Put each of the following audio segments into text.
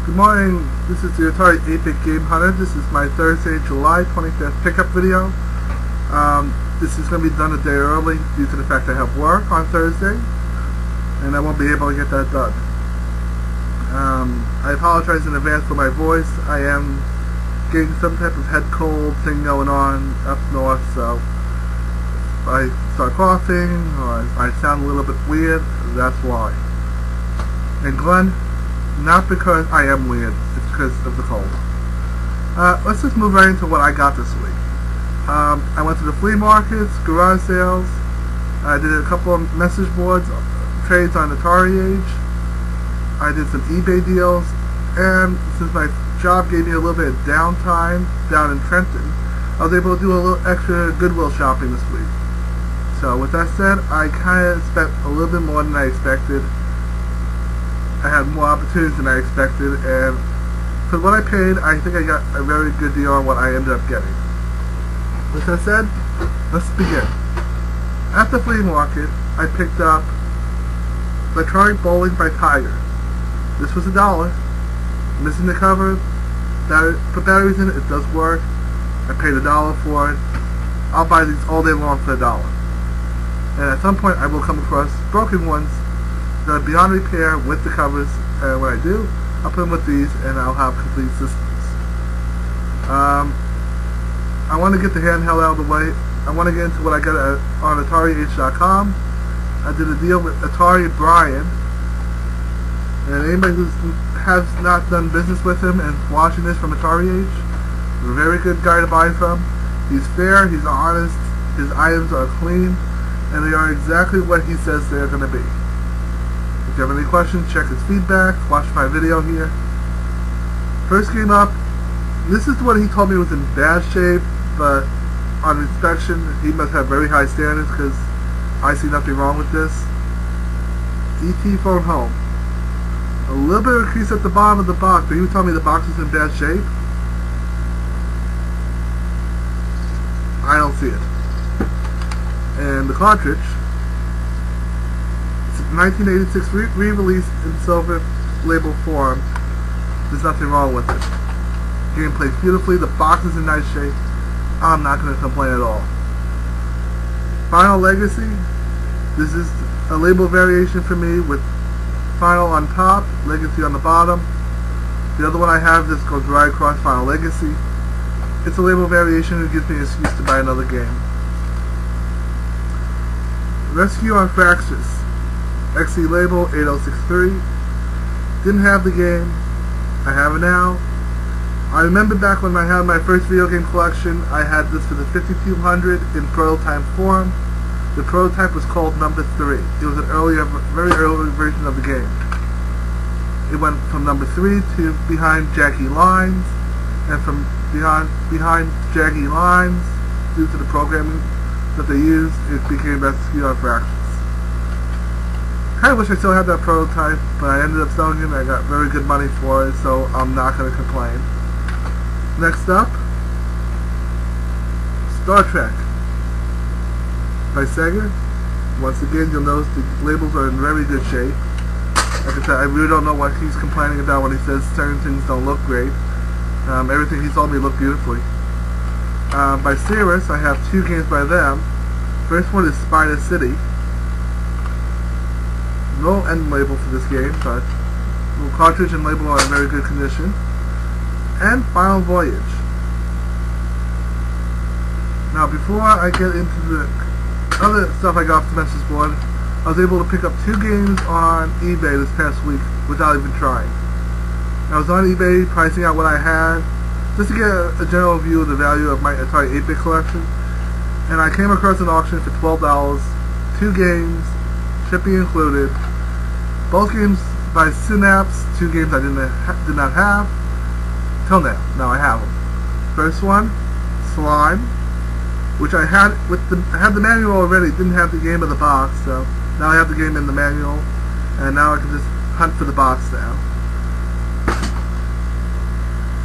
Good morning, this is the Atari 8-bit Game Hunter. This is my Thursday, July 25th pickup video. This is going to be done a day early due to the fact I have work on Thursday, and I won't be able to get that done. I apologize in advance for my voice. I am getting some type of head cold thing going on up north, so if I start coughing or I sound a little bit weird, that's why. And Glenn, not because I am weird, it's because of the cold. Let's just move right into what I got this week. I went to the flea markets, garage sales. I did a couple of message boards, trades on Atari Age. I did some eBay deals, and since my job gave me a little bit of downtime down in Trenton, I was able to do a little extra Goodwill shopping this week. So with that said, I kind of spent a little bit more than I expected. I had more opportunities than I expected, and for what I paid, I think I got a very good deal on what I ended up getting. With that said, let's begin. At the flea market, I picked up Electronic Bowling by Tiger. This was $1. Missing the cover, put batteries in it, it does work. I paid $1 for it. I'll buy these all day long for $1. And at some point I will come across broken ones that are beyond repair with the covers, and when I do, I'll put them with these and I'll have complete systems. I want to get the handheld out of the way. I want to get into what I got on AtariAge.com. I did a deal with AtariBrian, and anybody who has not done business with him and watching this from Atari Age, a very good guy to buy from. He's fair, he's honest, his items are clean, and they are exactly what he says they're going to be. If you have any questions, check his feedback, watch my video here. First game up, this is what he told me was in bad shape, but on inspection, he must have very high standards because I see nothing wrong with this. E.T. Phone Home. A little bit of a crease at the bottom of the box, but he was telling me the box is in bad shape. I don't see it. And the cartridge, 1986 re-release in silver label form. There's nothing wrong with it. Game plays beautifully, the box is in nice shape. I'm not going to complain at all. Final Legacy. This is a label variation for me with Final on top, Legacy on the bottom. The other one I have, this goes right across Final Legacy. It's a label variation that gives me an excuse to buy another game. Rescue on Fraxis. XE label 8063. Didn't have the game. I have it now. I remember back when I had my first video game collection, I had this for the 5200 in prototype form. The prototype was called Number 3. It was an very early version of the game. It went from Number 3 to Behind Jaggy Lines, and from behind Jaggy Lines, due to the programming that they used, it became Rescue on Fraxis. I wish I still had that prototype, but I ended up selling it and I got very good money for it, so I'm not going to complain. Next up, Star Trek by Sega. Once again, you'll notice the labels are in very good shape. Like I said, I really don't know what he's complaining about when he says certain things don't look great. Everything he told me looked beautifully. By Cirrus, I have two games by them. First one is Spider City. No end label for this game, but the cartridge and label are in very good condition. And Final Voyage. Now, before I get into the other stuff I got off the message board, I was able to pick up two games on eBay this past week without even trying. I was on eBay pricing out what I had, just to get a general view of the value of my Atari 8-bit collection, and I came across an auction for $12, two games, shipping included, both games by Synapse, two games I did not have, till now. Now I have them. First one, Slime, which I had the manual already, didn't have the game in the box, so now I have the game in the manual, and now I can just hunt for the box now.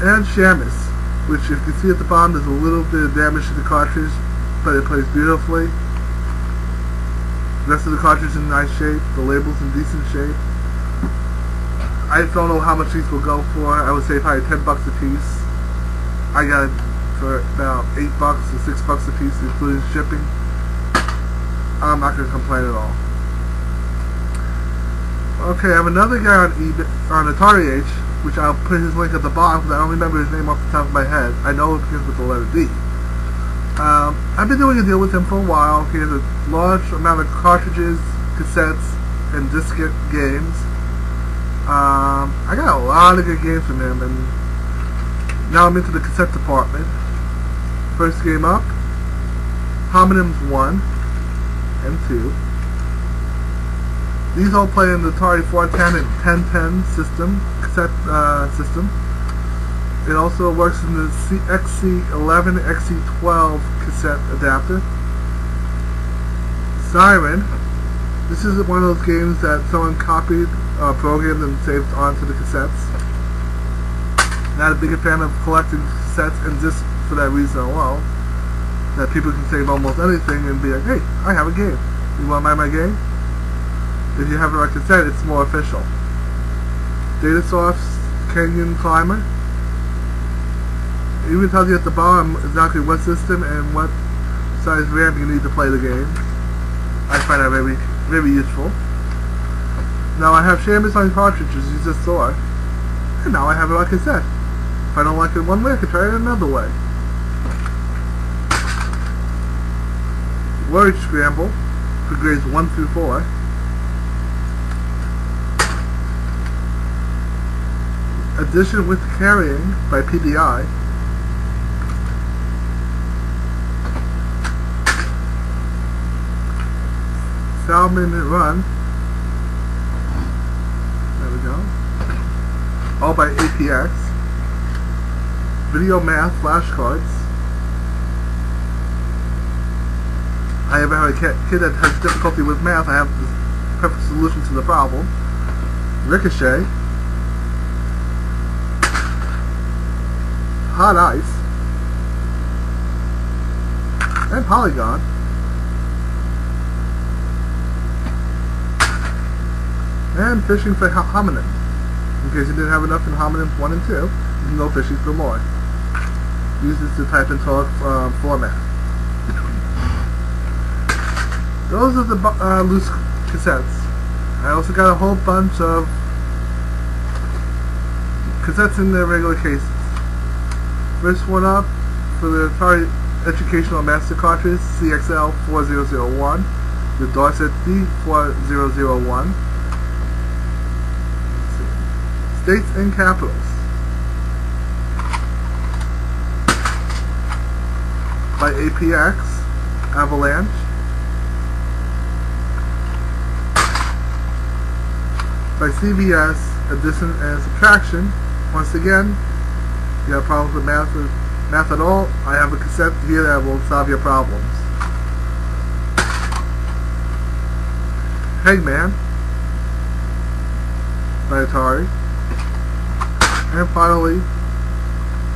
And Shamus, which if you can see at the bottom, there's a little bit of damage to the cartridge, but it plays beautifully. The rest of the cartridge is in nice shape, the label's in decent shape. I don't know how much these will go for. I would say probably $10 a piece. I got it for about $8 or $6 a piece, including shipping. I'm not gonna complain at all. Okay, I have another guy on eBay, on Atari Age, which I'll put his link at the bottom because I don't remember his name off the top of my head. I know it begins with the letter D. I've been doing a deal with him for a while. He has a large amount of cartridges, cassettes, and diskette games. I got a lot of good games from him, and now I'm into the cassette department. First game up, Homonyms 1 and 2. These all play in the Atari 410 and 1010 system, cassette system. It also works in the XC11, XC12 cassette adapter. Siren. This is one of those games that someone copied, programmed, and saved onto the cassettes. Not a big fan of collecting cassettes and discs for that reason alone. That people can save almost anything and be like, hey, I have a game. You want to buy my game? If you have it on cassette, it's more official. Datasoft's Canyon Climber. It even tells you at the bottom exactly what system and what size RAM you need to play the game. I find that very, very useful. Now I have Shamus on cartridges, you just saw. And now I have it on cassette. If I don't like it one way, I can try it another way. Word Scramble for grades 1 through 4. Addition with Carrying by PDI. Salmon Run. There we go. All by APX. Video Math flashcards. I ever had a kid that has difficulty with math. I have the perfect solution to the problem. Ricochet. Hot Ice, and Polygon, and Fishing for Homonyms. In case you didn't have enough in Homonyms 1 and 2, you can go fishing for more. Use this to type into a format. Those are the loose cassettes. I also got a whole bunch of cassettes in their regular cases. First one up for the Atari Educational Master Cartridge, CXL 4001, the Dorset D4001. States and Capitals. By APX, Avalanche. By CBS, Addition and Subtraction. Once again, you have problems with math at all, I have a cassette here that will solve your problems. Hangman by Atari. And finally,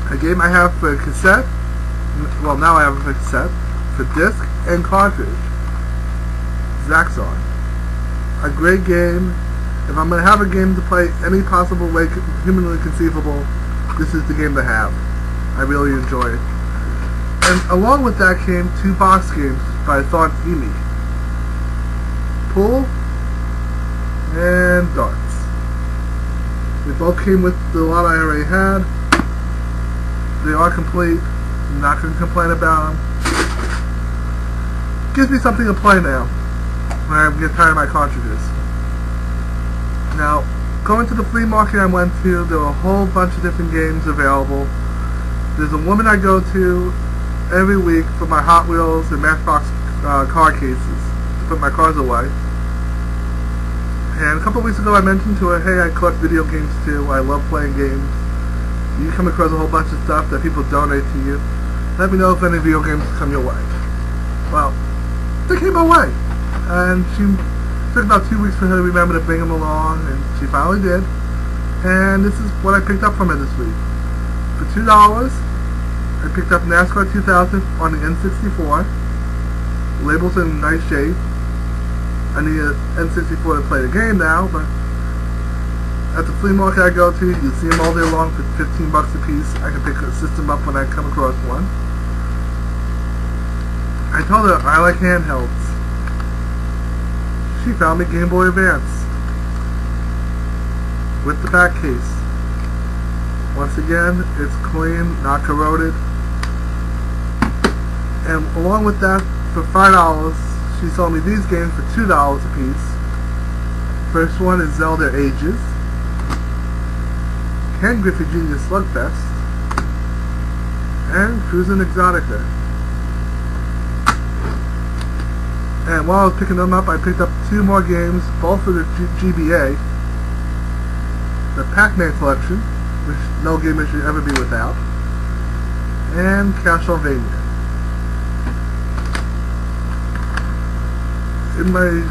a game I have for cassette, well now I have it for cassette, for disc and cartridge, Zaxxon. A great game. If I'm going to have a game to play any possible way humanly conceivable, this is the game to have. I really enjoy it. And along with that came 2 box games by Thought Emi. Pool and Darts. They both came with the lot I already had. They are complete. I'm not going to complain about them. Gives me something to play now when I get tired of my cartridges. Now, going to the flea market I went to, there were a whole bunch of different games available. There's a woman I go to every week for my Hot Wheels and Matchbox car cases to put my cars away. And a couple of weeks ago I mentioned to her, hey, I collect video games too, I love playing games. You come across a whole bunch of stuff that people donate to you. Let me know if any video games come your way. Well, they came my way. And she took about 2 weeks for her to remember to bring them along, and she finally did. And this is what I picked up from her this week. For $2, I picked up NASCAR 2000 on the N64. Labels in nice shape. I need an N64 to play the game now, but At the flea market I go to, you see them all day long for 15 bucks a piece. I can pick a system up when I come across one. I told her I like handhelds. She found me Game Boy Advance with the back case. Once again, it's clean, not corroded. And along with that, for $5, she sold me these games for $2 a piece. First one is Zelda Ages, Ken Griffey Jr. Slugfest, and Cruisin' Exotica. And while I was picking them up, I picked up 2 more games, both for the GBA. The Pac-Man collection, which no gamer should ever be without, and Castlevania. In my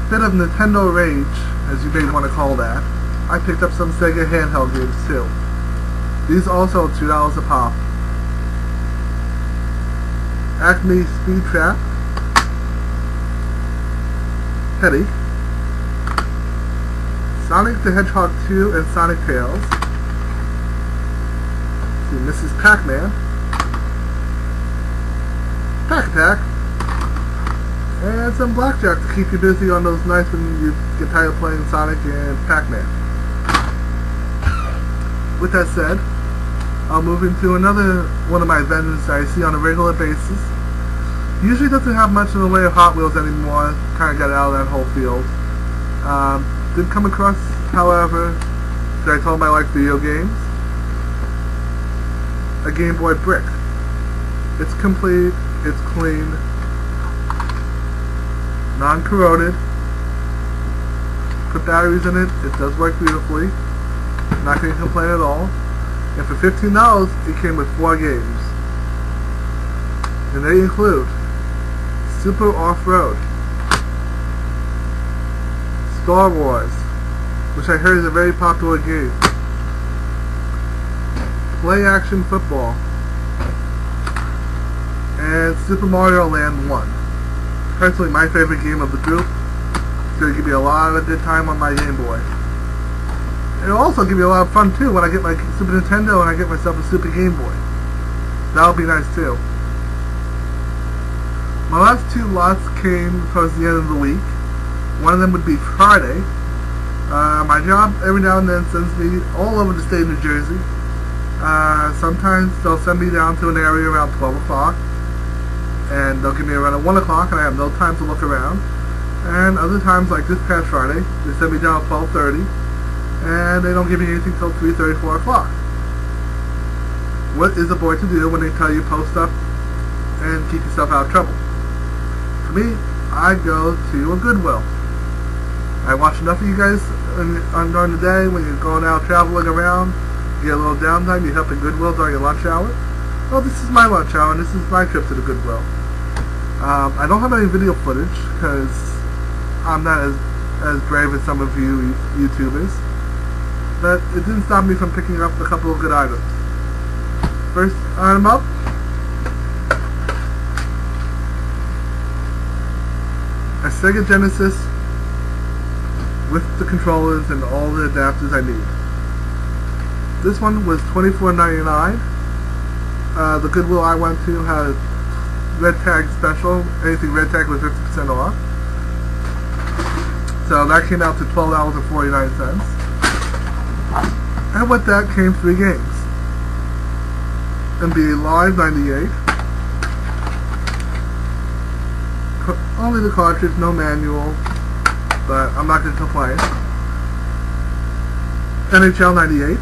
bit of Nintendo rage, as you may want to call that, I picked up some Sega handheld games too. These also $2 a pop. Acme Speed Trap, Teddy, Sonic the Hedgehog 2 and Sonic Tales, Mrs. Pac-Man, Pac-Attack, and some blackjack to keep you busy on those nights when you get tired of playing Sonic and Pac-Man. With that said, I'll move into another one of my vendors that I see on a regular basis. Usually doesn't have much in the way of Hot Wheels anymore, kind of got out of that whole field. Did come across, however, that I told him I like video games, a Game Boy Brick. It's complete, it's clean, non-corroded, put batteries in it, it does work beautifully, not going to complain at all, and for $15 it came with 4 games, and they include Super Off-Road, Star Wars, which I heard is a very popular game, Play Action Football, and Super Mario Land 1. Personally, my favorite game of the group. It's going to give me a lot of good time on my Game Boy. It'll also give me a lot of fun too when I get my Super Nintendo and I get myself a Super Game Boy. That'll be nice too. My last 2 lots came towards the end of the week. One of them would be Friday. My job every now and then sends me all over the state of New Jersey. Sometimes they'll send me down to an area around 12 o'clock. And they'll give me around at 1 o'clock and I have no time to look around. And other times, like this past Friday, they send me down at 12:30 and they don't give me anything till 3:30, 4 o'clock. What is a boy to do when they tell you post up and keep yourself out of trouble? For me, I go to a Goodwill. I watch enough of you guys during the day when you're going out traveling around, you get a little downtime, you help in Goodwill during your lunch hour. Well, this is my lunch hour and this is my trip to the Goodwill. I don't have any video footage because I'm not as brave as some of you YouTubers, but it didn't stop me from picking up a couple of good items. First item up, a Sega Genesis with the controllers and all the adapters I need. This one was $24.99. The Goodwill I went to had red tag special. Anything red tag was 50% off. So that came out to $12.49. And with that came 3 games. NBA Live 98. Only the cartridge, no manual, but I'm not going to complain. NHL 98.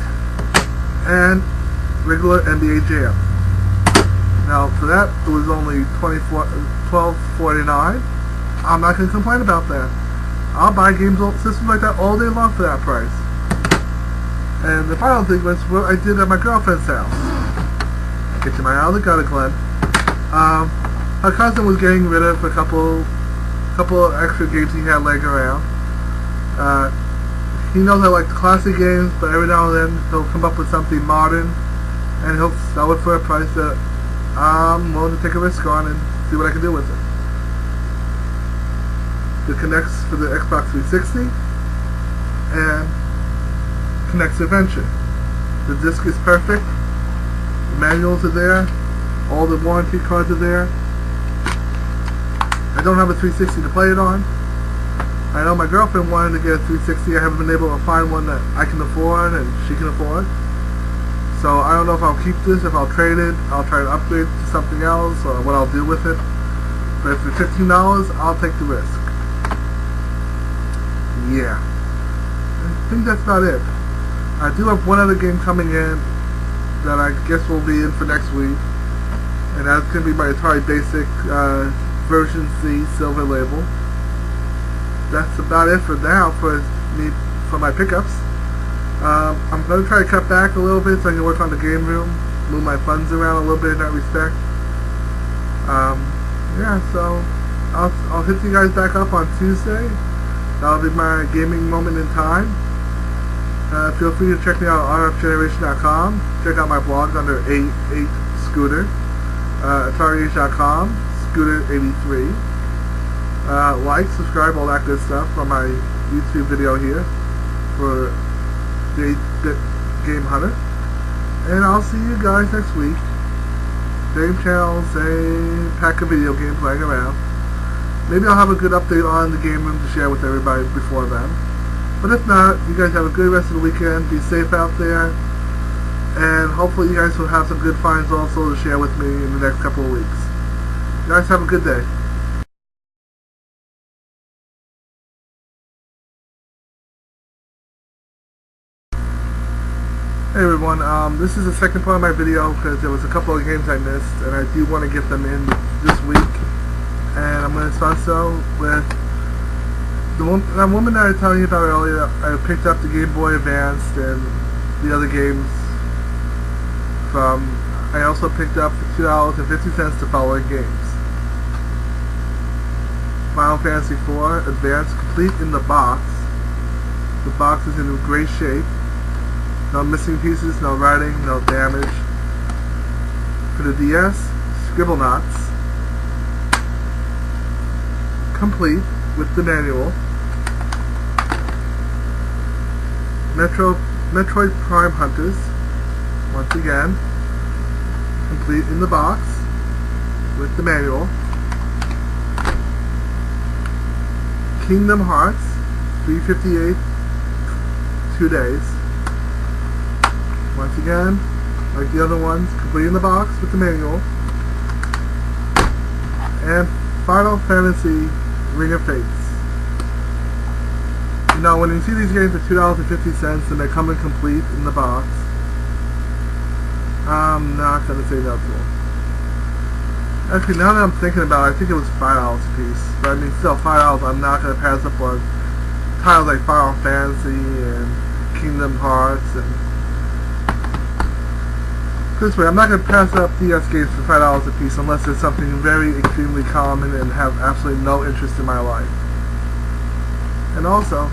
And regular NBA Jam. Now for that it was only $12.49. I'm not going to complain about that. I'll buy games, systems like that all day long for that price. And the final thing was what I did at my girlfriend's house. Get you my out of the gutter, Glenn. Her cousin was getting rid of a couple of extra games he had laying around. He knows I like the classic games, but every now and then he'll come up with something modern, and he'll sell it for a price that I'm willing to take a risk on and see what I can do with it. The Kinects for the Xbox 360, and Connects Adventure. The disc is perfect. The manuals are there. All the warranty cards are there. I don't have a 360 to play it on. I know my girlfriend wanted to get a 360. I haven't been able to find one that I can afford and she can afford. So I don't know if I'll keep this, if I'll trade it, I'll try to upgrade to something else, or what I'll do with it. But for $15, I'll take the risk. Yeah. I think that's about it. I do have one other game coming in that I guess will be in for next week. And that's going to be my Atari Basic version C silver label. That's about it for now for my pickups. I'm going to try to cut back a little bit so I can work on the game room, move my funds around a little bit in that respect. Yeah, so I'll hit you guys back up on Tuesday. That'll be my gaming moment in time. Feel free to check me out on rfgeneration.com. Check out my blog under 8 Scooter. AtariAge.com, Scooter83. Like, subscribe, all that good stuff on my YouTube video here for the 8-bit Game Hunter. And I'll see you guys next week. Same channel, same pack of video games lying around. Maybe I'll have a good update on the game room to share with everybody before then. But if not, you guys have a good rest of the weekend. Be safe out there. And hopefully you guys will have some good finds also to share with me in the next couple of weeks. You guys have a good day. Hey everyone, this is the second part of my video because there was a couple of games I missed and I do want to get them in this week. And I'm going to start so with that woman that I was telling you about earlier. I picked up the Game Boy Advanced and the other games from. I also picked up for $2.50 the following games: Final Fantasy IV Advanced, complete in the box. The box is in great shape. No missing pieces, no writing, no damage. For the DS, Scribblenauts, complete with the manual. Metroid Prime Hunters, once again, complete in the box with the manual. Kingdom Hearts, 358, 2 days. Once again, like the other ones, complete in the box with the manual. And Final Fantasy Ring of Fates. You know, when you see these games at $2.50 and they're coming complete in the box, I'm not going to say no to them. Actually, now that I'm thinking about it, I think it was $5 a piece. But I mean, still, $5, I'm not going to pass up on titles like Final Fantasy and Kingdom Hearts and... This way, I'm not going to pass up DS games for $5 a piece unless it's something very extremely common and have absolutely no interest in my life. And also,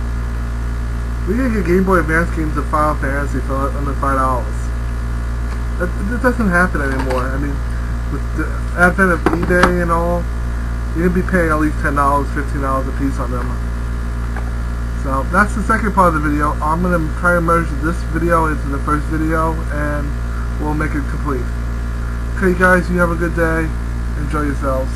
we can get Game Boy Advance games of Final Fantasy for under $5. That doesn't happen anymore. I mean, with the advent of eBay and all, you're going to be paying at least $10, $15 a piece on them. So, that's the second part of the video. I'm going to try to merge this video into the first video, and we'll make it complete. Okay guys, you have a good day. Enjoy yourselves.